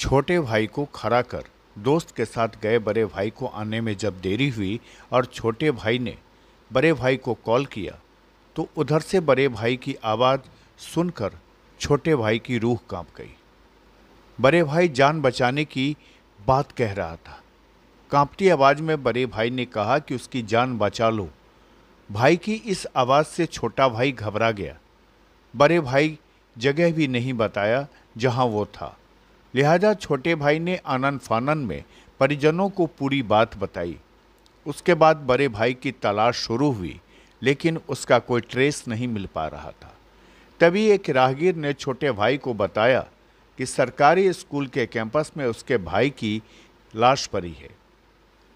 छोटे भाई को खड़ा कर दोस्त के साथ गए बड़े भाई को आने में जब देरी हुई और छोटे भाई ने बड़े भाई को कॉल किया तो उधर से बड़े भाई की आवाज़ सुनकर छोटे भाई की रूह कांप गई। बड़े भाई जान बचाने की बात कह रहा था। कांपती आवाज़ में बड़े भाई ने कहा कि उसकी जान बचा लो। भाई की इस आवाज़ से छोटा भाई घबरा गया। बड़े भाई जगह भी नहीं बताया जहां वो था, लिहाजा छोटे भाई ने आनन फानन में परिजनों को पूरी बात बताई। उसके बाद बड़े भाई की तलाश शुरू हुई, लेकिन उसका कोई ट्रेस नहीं मिल पा रहा था। तभी एक राहगीर ने छोटे भाई को बताया कि सरकारी स्कूल के कैंपस में उसके भाई की लाश पड़ी है।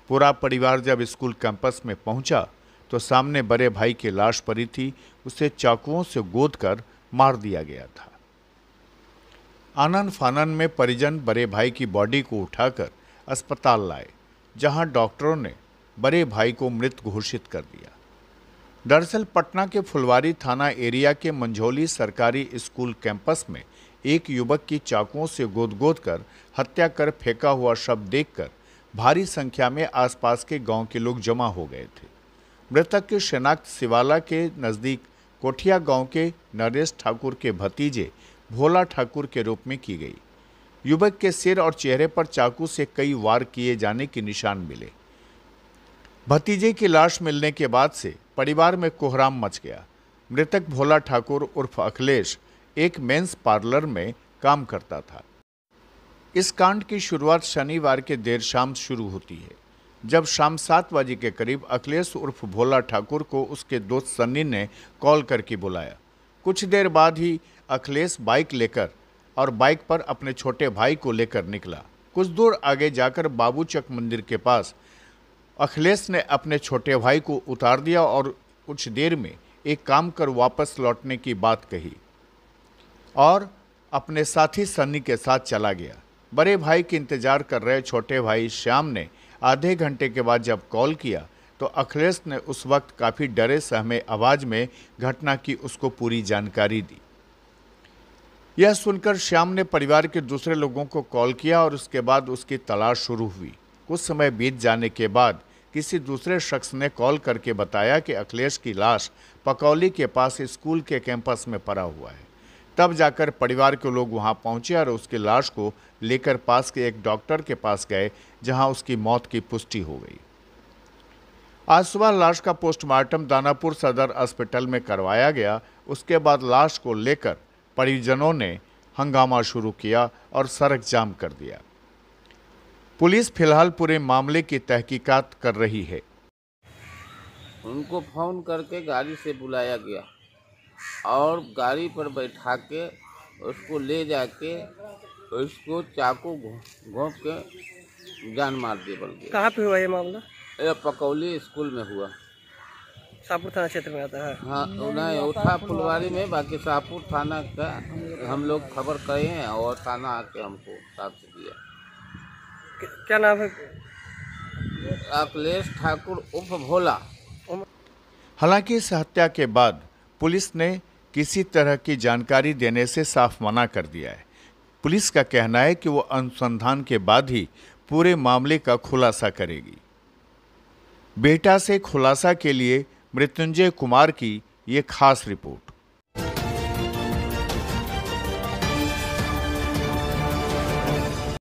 पूरा परिवार जब स्कूल कैंपस में पहुंचा तो सामने बड़े भाई की लाश पड़ी थी। उसे चाकुओं से गोदकर मार दिया गया था। आनन फानन में परिजन बड़े भाई की बॉडी को उठाकर अस्पताल लाए, जहां डॉक्टरों ने बड़े भाई को मृत घोषित कर दिया। दरअसल पटना के फुलवारी थाना एरिया के मंझौली सरकारी स्कूल कैंपस में एक युवक की चाकुओं से गोद कर हत्या कर फेंका हुआ शव देखकर भारी संख्या में आसपास के गांव के लोग जमा हो गए थे। मृतक की शिनाख्त सिवाला के नज़दीक कोठिया गांव के नरेश ठाकुर के भतीजे भोला ठाकुर के रूप में की गई। युवक के सिर और चेहरे पर चाकू से कई वार किए जाने के निशान मिले। भतीजे की लाश मिलने के बाद से परिवार में कोहराम मच गया। मृतक भोला ठाकुर उर्फ अखिलेश एक मेंस पार्लर में काम करता था। इस कांड की शुरुआत शनिवार के देर शाम शुरू होती है, जब शाम 7 बजे के करीब अखिलेश उर्फ भोला ठाकुर को उसके दोस्त सन्नी ने कॉल करके बुलाया। कुछ देर बाद ही अखिलेश बाइक लेकर और बाइक पर अपने छोटे भाई को लेकर निकला। कुछ दूर आगे जाकर बाबूचक मंदिर के पास अखिलेश ने अपने छोटे भाई को उतार दिया और कुछ देर में एक काम कर वापस लौटने की बात कही और अपने साथी सन्नी के साथ चला गया। बड़े भाई के इंतजार कर रहे छोटे भाई श्याम ने आधे घंटे के बाद जब कॉल किया तो अखिलेश ने उस वक्त काफ़ी डरे सहमे आवाज़ में घटना की उसको पूरी जानकारी दी। यह सुनकर श्याम ने परिवार के दूसरे लोगों को कॉल किया और उसके बाद उसकी तलाश शुरू हुई। कुछ समय बीत जाने के बाद किसी दूसरे शख्स ने कॉल करके बताया कि अखिलेश की लाश पकौली के पास स्कूल के कैंपस में पड़ा हुआ है। तब जाकर परिवार के लोग वहां पहुंचे और उसकी लाश को लेकर पास के एक डॉक्टर के पास गए, जहां उसकी मौत की पुष्टि हो गई। आज सुबह लाश का पोस्टमार्टम दानापुर सदर अस्पताल में करवाया गया। उसके बाद लाश को लेकर परिजनों ने हंगामा शुरू किया और सड़क जाम कर दिया। पुलिस फिलहाल पूरे मामले की तहकीकात कर रही है। उनको फोन करके गाड़ी से बुलाया गया और गाड़ी पर बैठा के उसको ले जाके उसको चाकू घोंप के जान मार दिए बल गया। कहाँ पे हुआ ये मामला? ये पकौली स्कूल में हुआ। शाहपुर थाना क्षेत्र में आता है। हाँ, नहीं वो था फुलवारी में, बाकी शाहपुर थाना का हम लोग खबर करे हैं और थाना आके हमको साथ दिया। क्या नाम है? अखिलेश ठाकुर उर्फ भोला। हालांकि इस हत्या के बाद पुलिस ने किसी तरह की जानकारी देने से साफ मना कर दिया है। पुलिस का कहना है कि वो अनुसंधान के बाद ही पूरे मामले का खुलासा करेगी। बेटा से खुलासा के लिए मृत्युंजय कुमार की ये खास रिपोर्ट।